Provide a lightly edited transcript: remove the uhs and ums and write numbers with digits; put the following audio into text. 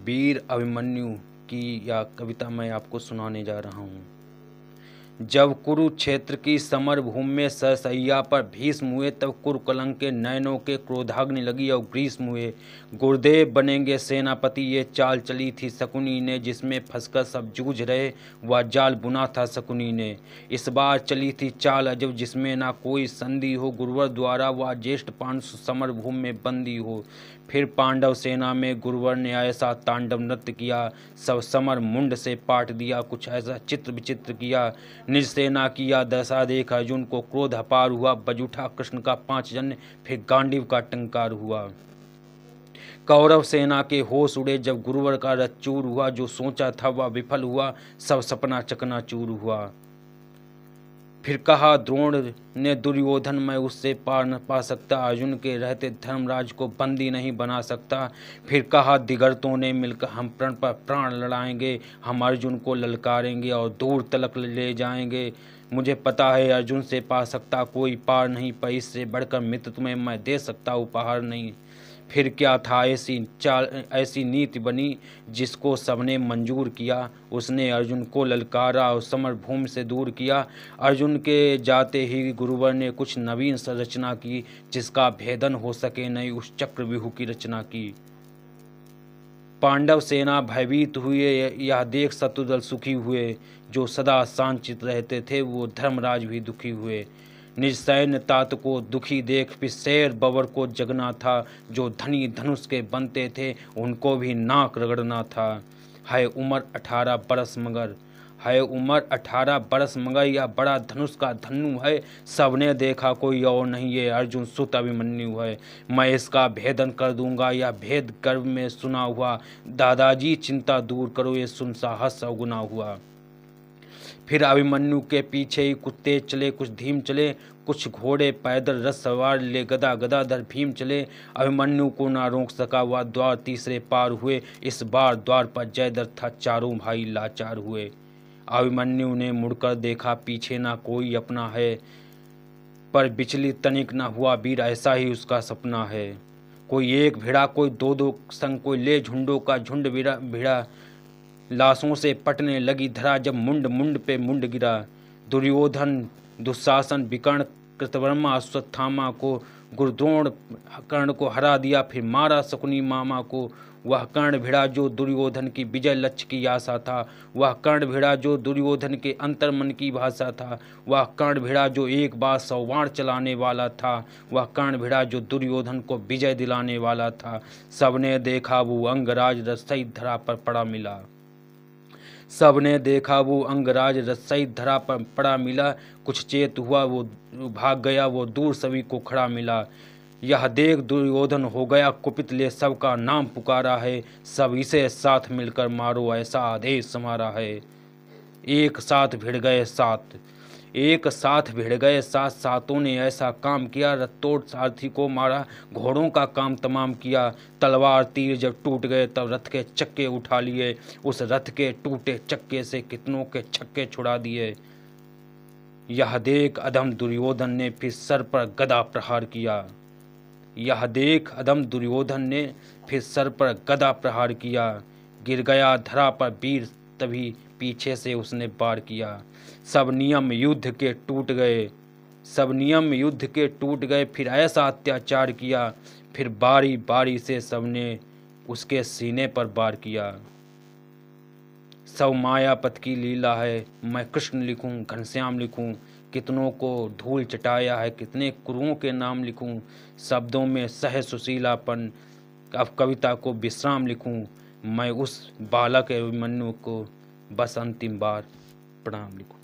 वीर अभिमन्यु की यह कविता मैं आपको सुनाने जा रहा हूँ। जब कुरुक्षेत्र की समर भूमि में सरसैया पर भीष्म हुए, तब कुरुकलंक के नयनों के क्रोधाग्नि लगी और ग्रीष्म हुए। गुरुदेव बनेंगे सेनापति, ये चाल चली थी शकुनी ने, जिसमें फंसकर सब जूझ रहे वह जाल बुना था शकुनी ने। इस बार चली थी चाल अजब, जिसमें ना कोई संधि हो, गुरुवर द्वारा वह ज्येष्ठ पांडु समर भूमि में बंदी हो। फिर पांडव सेना में गुरुवर ने ऐसा तांडव नृत्य किया, सब समर मुंड से पाट दिया, कुछ ऐसा चित्र विचित्र किया। निज सेना की यह दशा देख अर्जुन को क्रोध अपार हुआ, बज उठा कृष्ण का 5 जन्य, फिर गांडीव का टंकार हुआ। कौरव सेना के होश उड़े जब गुरुवर का रथ चूर हुआ, जो सोचा था वह विफल हुआ, सब सपना चकनाचूर हुआ। फिर कहा द्रोण ने दुर्योधन, मैं उससे पार न पा सकता, अर्जुन के रहते धर्मराज को बंदी नहीं बना सकता। फिर कहा दिगर्तों ने मिलकर, हम प्रण पर प्राण लड़ाएंगे, हम अर्जुन को ललकारेंगे और दूर तलक ले जाएंगे। मुझे पता है अर्जुन से पा सकता कोई पार नहीं, पर इससे बढ़कर मित्र तुम्हें मैं दे सकता उपहार नहीं। फिर क्या था ऐसी नीति बनी जिसको सबने मंजूर किया, उसने अर्जुन को ललकारा और समर भूमि से दूर किया। अर्जुन के जाते ही गुरुवर ने कुछ नवीन संरचना की, जिसका भेदन हो सके नहीं, उस चक्रव्यूह की रचना की। पांडव सेना भयभीत हुए, यह देख शत्रुदल सुखी हुए, जो सदा शांतचित्त रहते थे वो धर्मराज भी दुखी हुए। निज सैन्य तात को दुखी देख फिर शेर बबर को जगना था, जो धनी धनुष के बनते थे उनको भी नाक रगड़ना था। है उम्र 18 बरस मगर, है उम्र 18 बरस मगर, यह बड़ा धनुष का धनु है, सबने देखा कोई और नहीं, ये अर्जुन सुत अभिमन्यु है। मैं इसका भेदन कर दूंगा, यह भेद गर्भ में सुना हुआ, दादाजी चिंता दूर करो, ये सुन साहस अवगुना हुआ। फिर अभिमन्यु के पीछे ही कुछ तेज चले, कुछ धीम चले, कुछ घोड़े पैदल रथ सवार ले गदा गदाधर भीम चले। अभिमन्यु को ना रोक सका वह द्वार तीसरे पार हुए, इस बार द्वार पर जयद्रथ था, चारों भाई लाचार हुए। अभिमन्यु ने मुड़कर देखा, पीछे ना कोई अपना है, पर विचलित तनिक न हुआ, वीर ऐसा ही उसका सपना है। कोई एक भिड़ा, कोई दो दो संग, कोई ले झुंडों का झुंड भिड़ा, लाशों से पटने लगी धरा, जब मुंड मुंड पे मुंड गिरा। दुर्योधन दुशासन विकर्ण कृतवर्मा अश्वत्थामा को, गुरुद्रोण कर्ण को हरा दिया, फिर मारा शकुनी मामा को। वह कर्ण भिड़ा जो दुर्योधन की विजय लक्ष्य की आशा था, वह कर्ण भिड़ा जो दुर्योधन के अंतर्मन की भाषा था, वह कर्ण भिड़ा जो एक बार 100 बाण चलाने वाला था, वह कर्ण भिड़ा जो दुर्योधन को विजय दिलाने वाला था। सबने देखा वो अंगराज रसई धरा पर पड़ा मिला, सबने देखा वो अंगराज रसई धरा पर पड़ा मिला। कुछ चेत हुआ वो भाग गया, वो दूर सभी को खड़ा मिला। यह देख दुर्योधन हो गया कुपित, ले सबका नाम पुकारा है, सब इसे साथ मिलकर मारो, ऐसा आदेश हमारा है। एक साथ भिड़ गए सात, एक साथ भिड़ गए सात, सातों ने ऐसा काम किया, रत्तोड़ सारथी को मारा, घोड़ों का काम तमाम किया। तलवार तीर जब टूट गए तब रथ के चक्के उठा लिए, उस रथ के टूटे चक्के से कितनों के छक्के छुड़ा दिए। यह देख अधम दुर्योधन ने फिर सर पर गदा प्रहार किया, यह देख अधम दुर्योधन ने फिर सर पर गदा प्रहार किया। गिर गया धरा पर वीर, तभी पीछे से उसने वार किया। सब नियम युद्ध के टूट गए, सब नियम युद्ध के टूट गए, फिर ऐसा अत्याचार किया, फिर बारी बारी से सबने उसके सीने पर वार किया। सब मायापत की लीला है, मैं कृष्ण लिखूं घनश्याम लिखूं, कितनों को धूल चटाया है, कितने कुरुओं के नाम लिखूं, शब्दों में सह सुशीलापन, अब कविता को विश्राम लिखूं, मैं उस बालक अभिमन्यु को बस अंतिम बार प्रणाम लिखूं।